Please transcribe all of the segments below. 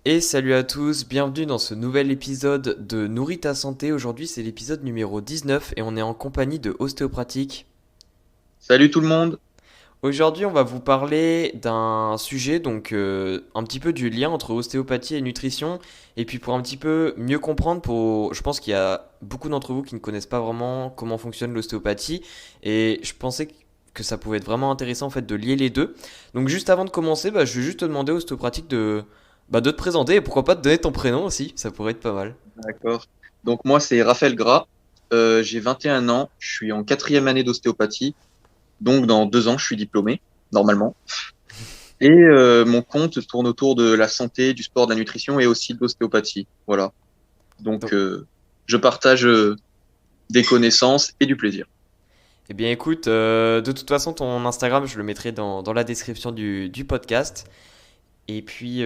Et salut à tous, bienvenue dans ce nouvel épisode de Nourris ta santé. Aujourd'hui, c'est l'épisode numéro 19 et on est en compagnie de Ostéopratique. Salut tout le monde. Aujourd'hui, on va vous parler d'un sujet, un petit peu du lien entre ostéopathie et nutrition. Et puis pour un petit peu mieux comprendre, je pense qu'il y a beaucoup d'entre vous qui ne connaissent pas vraiment comment fonctionne l'ostéopathie. Et je pensais que ça pouvait être vraiment intéressant en fait de lier les deux. Donc juste avant de commencer, je vais juste te demander Ostéopratique de te présenter et pourquoi pas de donner ton prénom aussi, ça pourrait être pas mal. D'accord. Donc moi c'est Raphaël Gras. J'ai 21 ans. Je suis en quatrième année d'ostéopathie. Donc dans 2 ans je suis diplômé normalement. Et mon compte tourne autour de la santé, du sport, de la nutrition et aussi de l'ostéopathie. Voilà. Donc Donc, je partage des connaissances et du plaisir. eh bien écoute, de toute façon ton Instagram je le mettrai dans la description du podcast. Et puis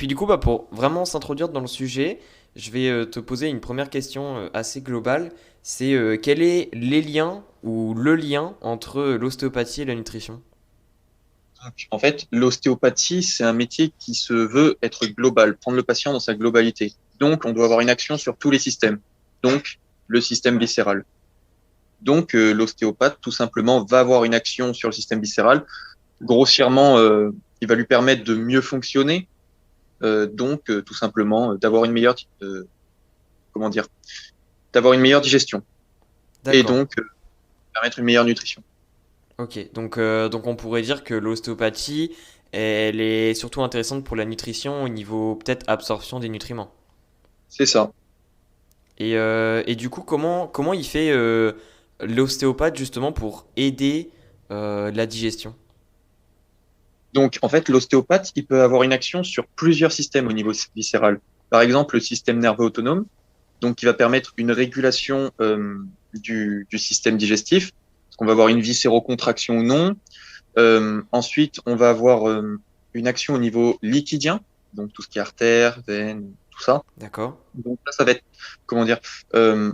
du coup, pour vraiment s'introduire dans le sujet, je vais te poser une première question assez globale. C'est quel est les liens ou le lien entre l'ostéopathie et la nutrition? Donc, en fait, l'ostéopathie, c'est un métier qui se veut être global, prendre le patient dans sa globalité. Donc, on doit avoir une action sur tous les systèmes. Donc, le système viscéral. Donc, l'ostéopathe, tout simplement, va avoir une action sur le système viscéral. Grossièrement, il va lui permettre de mieux fonctionner. Tout simplement, d'avoir une meilleure, comment dire, d'avoir une meilleure digestion et D'accord. donc permettre une meilleure nutrition. Ok. Donc on pourrait dire que l'ostéopathie, elle est surtout intéressante pour la nutrition au niveau peut-être absorption des nutriments. C'est ça. Et du coup, comment il fait l'ostéopathe justement pour aider la digestion? Donc, en fait, l'ostéopathe, il peut avoir une action sur plusieurs systèmes au niveau viscéral. Par exemple, le système nerveux autonome, donc qui va permettre une régulation du système digestif, parce qu'on va avoir une viscérocontraction ou non. Ensuite, on va avoir une action au niveau liquidien, donc tout ce qui est artère, veine, tout ça. D'accord? Donc là, ça va être, comment dire, euh,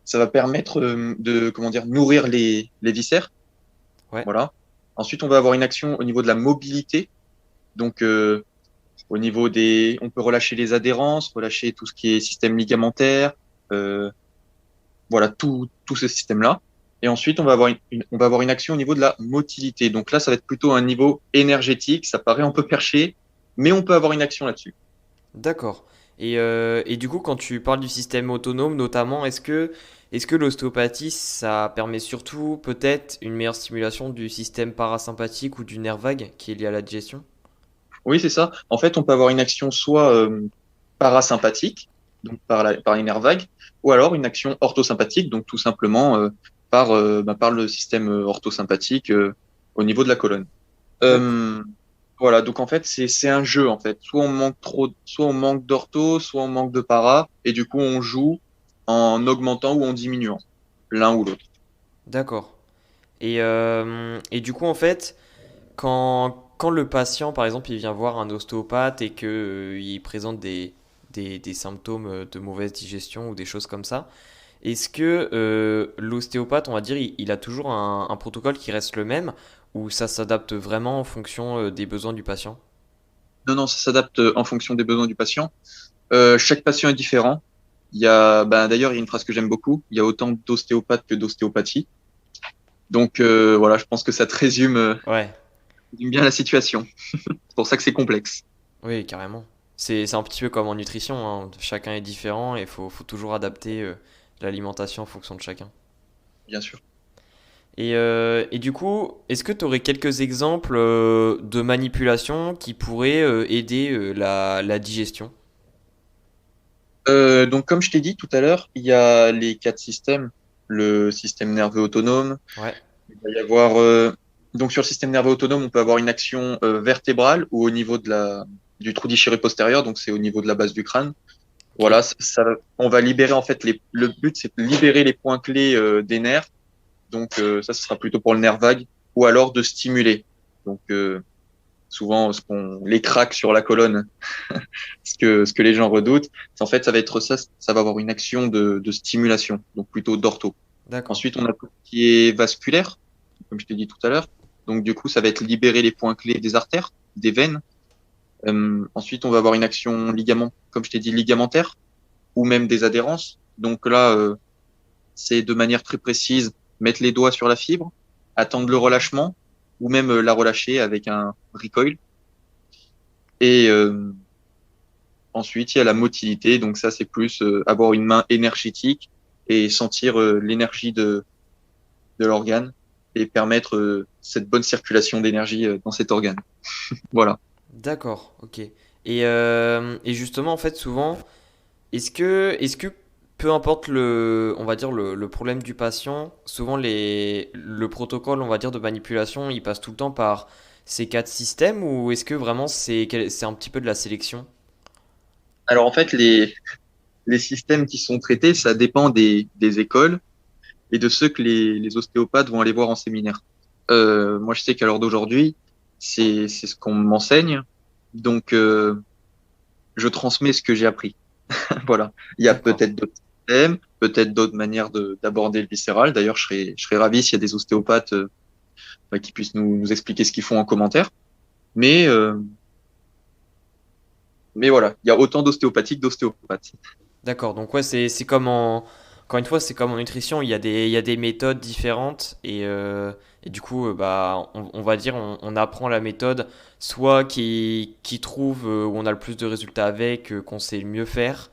ça va permettre de, comment dire, nourrir les viscères. Ouais. Voilà. Ensuite, on va avoir une action au niveau de la mobilité. Donc, au niveau on peut relâcher les adhérences, relâcher tout ce qui est système ligamentaire, euh, voilà, tout ce système-là. Et ensuite, on va avoir une action au niveau de la motilité. Donc là, ça va être plutôt un niveau énergétique. Ça paraît un peu perché, mais on peut avoir une action là-dessus. D'accord. Et du coup, quand tu parles du système autonome, notamment, est-ce que l'ostéopathie, ça permet surtout peut-être une meilleure stimulation du système parasympathique ou du nerf vague qui est lié à la digestion? Oui, c'est ça. En fait, on peut avoir une action soit parasympathique, donc par les nerfs vagues, ou alors une action orthosympathique, donc tout simplement par le système orthosympathique au niveau de la colonne. D'accord. Euh, voilà, donc en fait, c'est un jeu en fait. Soit on manque d'ortho, soit on manque de para, et du coup, on joue en augmentant ou en diminuant l'un ou l'autre. D'accord. Et du coup, en fait, quand le patient, par exemple, il vient voir un ostéopathe et que, il présente des symptômes de mauvaise digestion ou des choses comme ça, est-ce que l'ostéopathe, on va dire, il a toujours un protocole qui reste le même ou ça s'adapte vraiment en fonction des besoins du patient? Non, non, ça s'adapte en fonction des besoins du patient. Chaque patient est différent. D'ailleurs, il y a une phrase que j'aime beaucoup. Il y a autant d'ostéopathes que d'ostéopathie. Donc voilà, je pense que ça te Ouais, résume bien la situation. C'est pour ça que c'est complexe, oui, carrément. C'est un petit peu comme en nutrition, hein. Chacun est différent et il faut toujours adapter l'alimentation en fonction de chacun. bien sûr. Et du coup, est-ce que tu aurais quelques exemples de manipulations qui pourraient aider la digestion? Donc comme je t'ai dit tout à l'heure, il y a les quatre systèmes. Le système nerveux autonome. Ouais, Il va y avoir donc sur le système nerveux autonome, on peut avoir une action vertébrale ou au niveau du trou déchiré postérieur, donc c'est au niveau de la base du crâne. ok, Voilà, on va libérer en fait le but, c'est de libérer les points clés des nerfs. Donc ça, ce sera plutôt pour le nerf vague, ou alors de stimuler. Donc souvent, les cracks sur la colonne, ce que les gens redoutent, c'est en fait, ça va être ça, ça va avoir une action de stimulation, donc plutôt d'ortho. d'accord. Ensuite, on a tout ce qui est vasculaire, comme je t'ai dit tout à l'heure. Donc du coup, ça va être libérer les points clés des artères, des veines. Ensuite, on va avoir une action comme je t'ai dit, ligamentaire ou même des adhérences. Donc là, c'est de manière très précise, mettre les doigts sur la fibre, attendre le relâchement ou même la relâcher avec un recoil. Et ensuite, il y a la motilité. Donc ça, c'est plus avoir une main énergétique et sentir l'énergie de l'organe et permettre cette bonne circulation d'énergie dans cet organe. Voilà. D'accord, ok. Et justement, en fait, souvent, est-ce que peu importe on va dire le problème du patient, souvent le protocole, on va dire, de manipulation, il passe tout le temps par ces quatre systèmes ou est-ce que vraiment c'est un petit peu de la sélection? Alors en fait, les systèmes qui sont traités, ça dépend des écoles et de ceux que les ostéopathes vont aller voir en séminaire. Moi, je sais qu'à l'heure d'aujourd'hui, c'est ce qu'on m'enseigne. Donc, je transmets ce que j'ai appris. Voilà. Il y a D'accord. peut-être d'autres systèmes, peut-être d'autres manières d'aborder le viscéral. D'ailleurs, je serais ravi s'il y a des ostéopathes qui puissent nous expliquer ce qu'ils font en commentaire. Mais, euh, mais voilà, il y a autant d'ostéopathiques d'ostéopathes. D'accord, donc ouais, c'est comme encore une fois, c'est comme en nutrition, il y a des méthodes différentes et du coup, bah, on va dire, on apprend la méthode soit qui trouve où on a le plus de résultats avec, qu'on sait le mieux faire,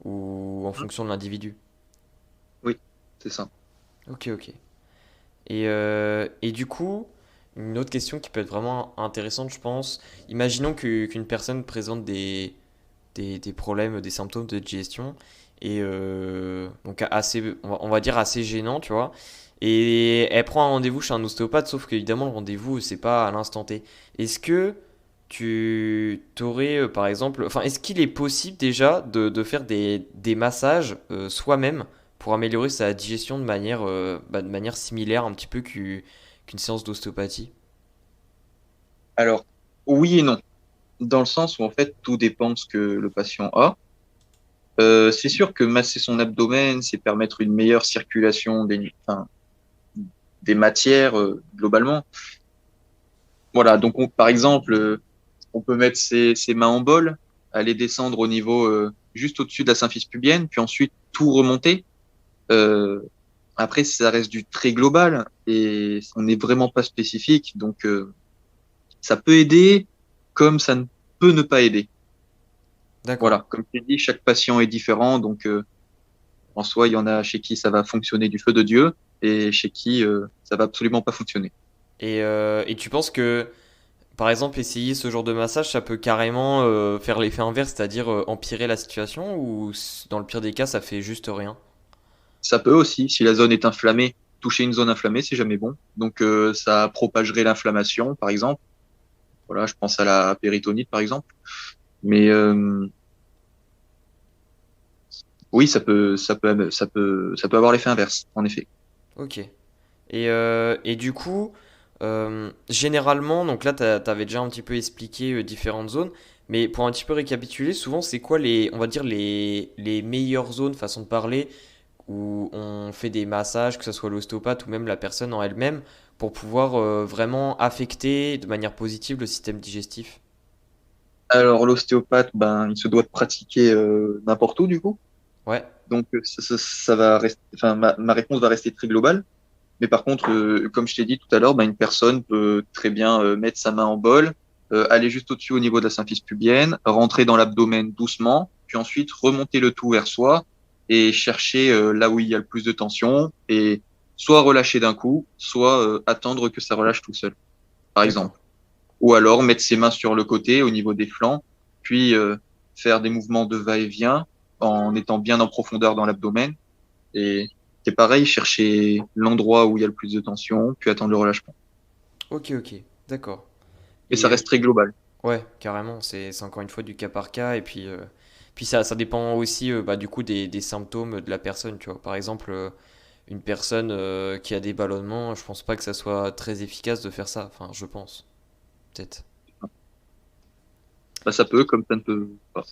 ou en fonction de l'individu. Oui, c'est ça. Ok, ok. Et du coup, une autre question qui peut être vraiment intéressante, je pense, imaginons qu'une personne présente des problèmes, des symptômes de digestion et donc assez, on va dire assez gênant, tu vois. Et elle prend un rendez-vous chez un ostéopathe, sauf qu'évidemment le rendez-vous c'est pas à l'instant T. Est-ce que tu t'aurais par exemple, enfin est-ce qu'il est possible déjà de faire des massages soi-même pour améliorer sa digestion de manière similaire un petit peu qu'une séance d'ostéopathie? Alors, oui et non. Dans le sens où en fait tout dépend de ce que le patient a. C'est sûr que masser son abdomen, c'est permettre une meilleure circulation des matières globalement. Voilà, donc par exemple, on peut mettre ses mains en bol, aller descendre au niveau juste au-dessus de la symphyse pubienne, puis ensuite tout remonter. Euh, Après, ça reste du très global et on n'est vraiment pas spécifique, donc ça peut aider comme ça ne peut ne pas aider. D'accord. Voilà, comme tu dis, chaque patient est différent, donc en soi, il y en a chez qui ça va fonctionner du feu de Dieu et chez qui ça va absolument pas fonctionner. Et tu penses que par exemple, essayer ce genre de massage, ça peut carrément faire l'effet inverse, c'est-à-dire empirer la situation, ou dans le pire des cas, ça fait juste rien. Ça peut aussi, si la zone est inflammée, toucher une zone inflammée, c'est jamais bon. Donc ça propagerait l'inflammation, par exemple. Voilà, je pense à la péritonite, par exemple. Mais oui, ça peut avoir l'effet inverse, en effet. Ok. Et du coup, généralement, donc là, t'avais déjà un petit peu expliqué différentes zones, mais pour un petit peu récapituler, souvent, c'est quoi on va dire les meilleures zones, façon de parler, où on fait des massages, que ce soit l'ostéopathe ou même la personne en elle-même, pour pouvoir vraiment affecter de manière positive le système digestif? Alors l'ostéopathe, ben, il se doit de pratiquer n'importe où, du coup. Ouais, Donc ça va rester, enfin, ma réponse va rester très globale. Mais par contre, comme je t'ai dit tout à l'heure, ben, une personne peut très bien mettre sa main en bol, aller juste au-dessus au niveau de la symphyse pubienne, rentrer dans l'abdomen doucement, puis ensuite remonter le tout vers soi et chercher là où il y a le plus de tension et soit relâcher d'un coup, soit attendre que ça relâche tout seul, par d'accord. exemple. Ou alors mettre ses mains sur le côté au niveau des flancs, puis faire des mouvements de va-et-vient en étant bien en profondeur dans l'abdomen. Et c'est pareil, chercher l'endroit où il y a le plus de tension, puis attendre le relâchement. Ok, ok, d'accord. Et ça Et reste très global. ouais, carrément, c'est encore une fois du cas par cas, et puis, puis ça dépend aussi bah, du coup des symptômes de la personne, tu vois. Par exemple, une personne qui a des ballonnements, je pense pas que ça soit très efficace de faire ça, enfin, je pense, peut-être. Bah, ça peut, comme ça ne peut pas.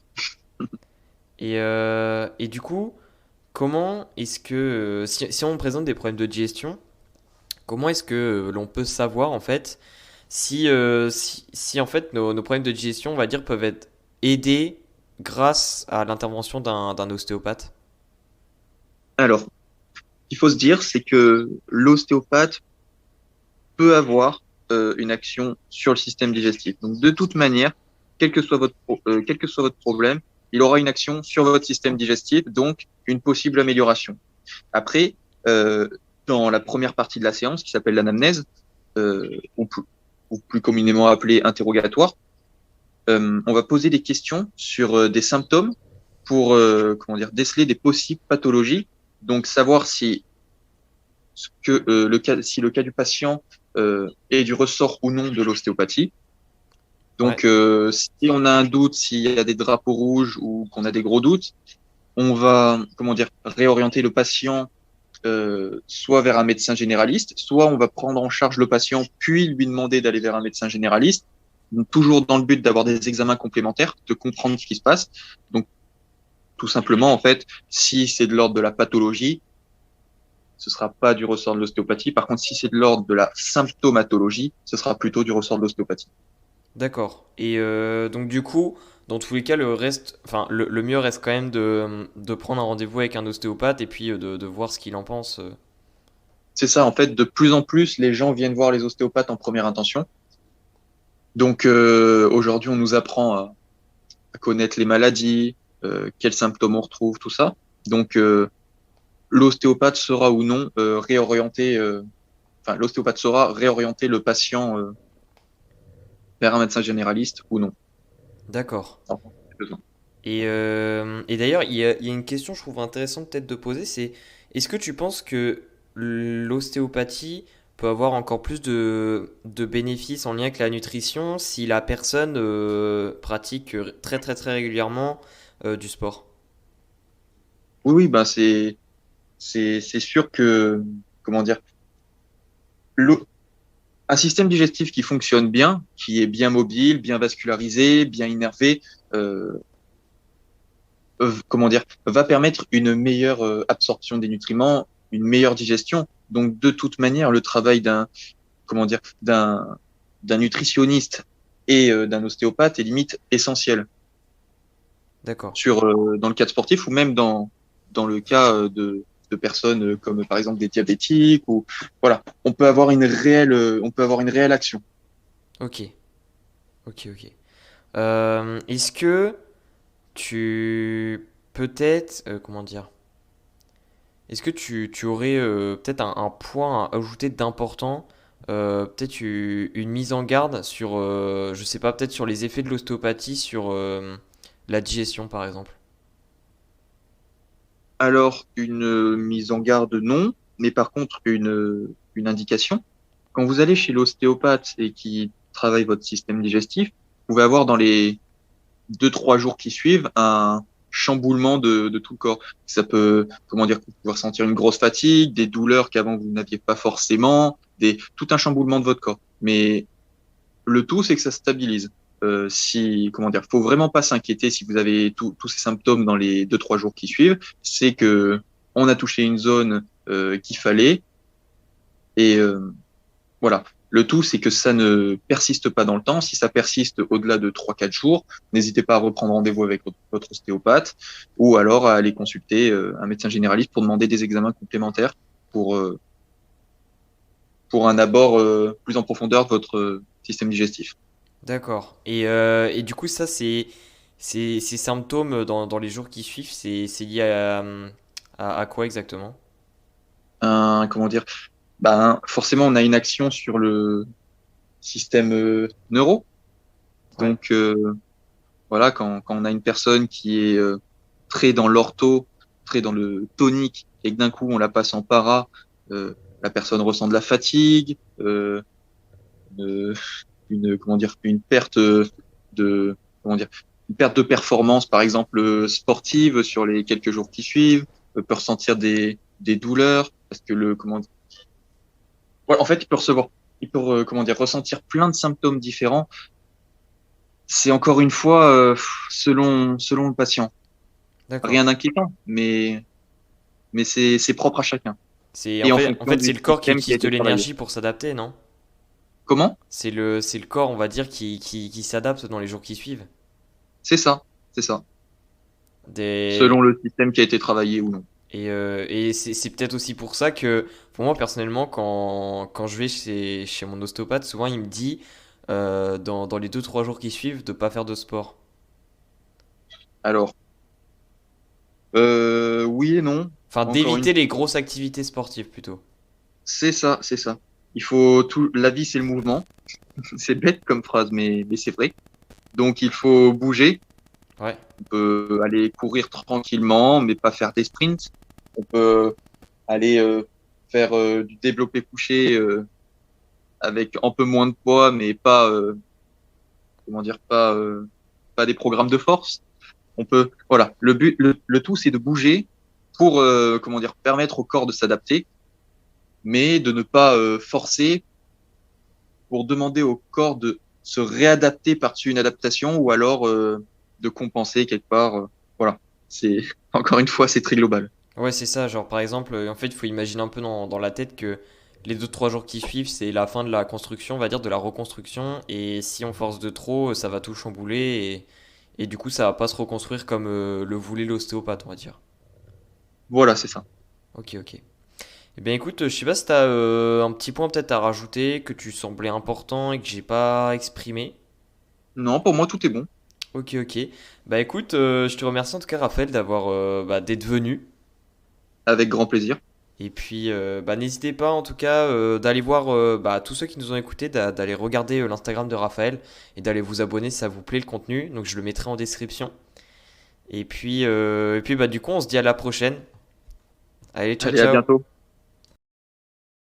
Et du coup, comment est-ce que, si on présente des problèmes de digestion, comment est-ce que l'on peut savoir en fait Si en fait nos problèmes de digestion, on va dire, peuvent être aidés grâce à l'intervention d'un ostéopathe. Alors, ce qu'il faut se dire, c'est que l'ostéopathe peut avoir une action sur le système digestif. Donc, de toute manière, quel que soit votre problème, il aura une action sur votre système digestif, donc une possible amélioration. Après, euh, dans la première partie de la séance, qui s'appelle l'anamnèse, ou plus communément appelée interrogatoire, on va poser des questions sur des symptômes pour déceler des possibles pathologies. Donc, savoir si le cas du patient est du ressort ou non de l'ostéopathie. Ouais, Donc, si on a un doute, s'il y a des drapeaux rouges ou qu'on a des gros doutes, on va, réorienter le patient soit vers un médecin généraliste, soit on va prendre en charge le patient puis lui demander d'aller vers un médecin généraliste, donc toujours dans le but d'avoir des examens complémentaires, de comprendre ce qui se passe. Donc, tout simplement, en fait, si c'est de l'ordre de la pathologie, ce sera pas du ressort de l'ostéopathie. Par contre, si c'est de l'ordre de la symptomatologie, ce sera plutôt du ressort de l'ostéopathie. d'accord. Et donc du coup, dans tous les cas, le mieux reste quand même de prendre un rendez-vous avec un ostéopathe et puis de voir ce qu'il en pense. C'est ça, en fait, de plus en plus, les gens viennent voir les ostéopathes en première intention. Donc, aujourd'hui, on nous apprend à connaître les maladies, quels symptômes on retrouve, tout ça. Donc, l'ostéopathe sera ou non l'ostéopathe saura réorienter le patient vers un médecin généraliste ou non. D'accord. En fonction des besoins. Et d'ailleurs, il y a une question que je trouve intéressante peut-être de poser, c'est est-ce que tu penses que l'ostéopathie peut avoir encore plus de bénéfices en lien avec la nutrition si la personne pratique très très très régulièrement du sport? Oui, oui, ben c'est sûr que comment dire, l'eau- un système digestif qui fonctionne bien, qui est bien mobile, bien vascularisé, bien innervé, euh, va permettre une meilleure absorption des nutriments, une meilleure digestion. Donc, de toute manière, le travail comment dire, d'un nutritionniste et d'un ostéopathe est limite essentiel D'accord. dans le cas de sportifs ou même dans le cas de personnes comme par exemple des diabétiques ou voilà, on peut avoir une réelle action. Ok. Ok, ok. Est-ce que peut-être, comment dire, est-ce que tu aurais peut-être un point à ajouter d'important, peut-être une mise en garde sur, je sais pas, peut-être sur les effets de l'ostéopathie sur la digestion par exemple? Alors, une mise en garde, non, mais par contre, une indication. Quand vous allez chez l'ostéopathe et qui travaille votre système digestif, vous pouvez avoir dans les 2, 3 jours qui suivent un chamboulement de tout le corps. Ça peut, vous pouvez ressentir une grosse fatigue, des douleurs qu'avant vous n'aviez pas forcément, tout un chamboulement de votre corps. Mais le tout, c'est que ça se stabilise. Faut vraiment pas s'inquiéter si vous avez tous ces symptômes dans les 2, 3 jours qui suivent. C'est que on a touché une zone qu'il fallait et voilà. Le tout, c'est que ça ne persiste pas dans le temps. Si ça persiste au-delà de 3, 4 jours, n'hésitez pas à reprendre rendez-vous avec votre ostéopathe ou alors à aller consulter un médecin généraliste pour demander des examens complémentaires pour, euh, pour un abord plus en profondeur de votre système digestif. D'accord. Et du coup, ça, ces symptômes dans les jours qui suivent, c'est lié à quoi exactement? Comment dire, ben, forcément, on a une action sur le système neuro. Ouais. Donc, voilà, quand on a une personne qui est très dans l'ortho, très dans le tonique, et que d'un coup, on la passe en para, la personne ressent de la fatigue, une, une perte de, comment dire, une perte de performance, par exemple, sportive sur les quelques jours qui suivent, peut ressentir des douleurs, parce que ouais, en fait, il peut ressentir plein de symptômes différents. C'est encore une fois selon le patient. D'accord. Rien d'inquiétant, mais c'est propre à chacun C'est et en en fonction fait c'est du le corps qui système qui a utilise de été travaillé. l'énergie pour s'adapter, non? Comment? C'est le corps, on va dire, qui s'adapte dans les jours qui suivent. C'est ça, c'est ça. Des... Selon le système qui a été travaillé ou non. Et c'est peut-être aussi pour ça que, pour moi, personnellement, quand je vais chez mon ostéopathe, souvent il me dit, dans les 2 3 jours qui suivent, de pas faire de sport. Alors, oui et non. Enfin, Encore une d'éviter les fois, grosses activités sportives plutôt. c'est ça, c'est ça. Il faut tout. La vie, c'est le mouvement. C'est bête comme phrase, mais c'est vrai. Donc, il faut bouger. Ouais, On peut aller courir tranquillement, mais pas faire des sprints. On peut aller faire du développé couché avec un peu moins de poids, mais pas, comment dire, pas des programmes de force. On peut, voilà, le tout, c'est de bouger pour, comment dire, permettre au corps de s'adapter, mais de ne pas forcer pour demander au corps de se réadapter par-dessus une adaptation ou alors de compenser quelque part. Voilà, c'est encore une fois, c'est très global. ouais, c'est ça. Genre, par exemple, en fait, il faut imaginer un peu dans la tête que les 2 3 jours qui suivent, c'est la fin de la construction, on va dire, de la reconstruction. Et si on force de trop, ça va tout chambouler. Et du coup, ça va pas se reconstruire comme le voulait l'ostéopathe, on va dire. Voilà, c'est ça. Ok, ok. Eh bien, écoute, je sais pas si t'as un petit point peut-être à rajouter que tu semblais important et que j'ai pas exprimé. Non, pour moi, tout est bon. Ok, ok. Bah écoute, je te remercie en tout cas, Raphaël, d'être venu. Avec grand plaisir. Et puis, bah, n'hésitez pas en tout cas d'aller voir tous ceux qui nous ont écoutés, d'aller regarder l'Instagram de Raphaël et d'aller vous abonner si ça vous plaît le contenu. Donc je le mettrai en description. Et puis bah, du coup, on se dit à la prochaine. Allez, ciao, Allez, à ciao. bientôt.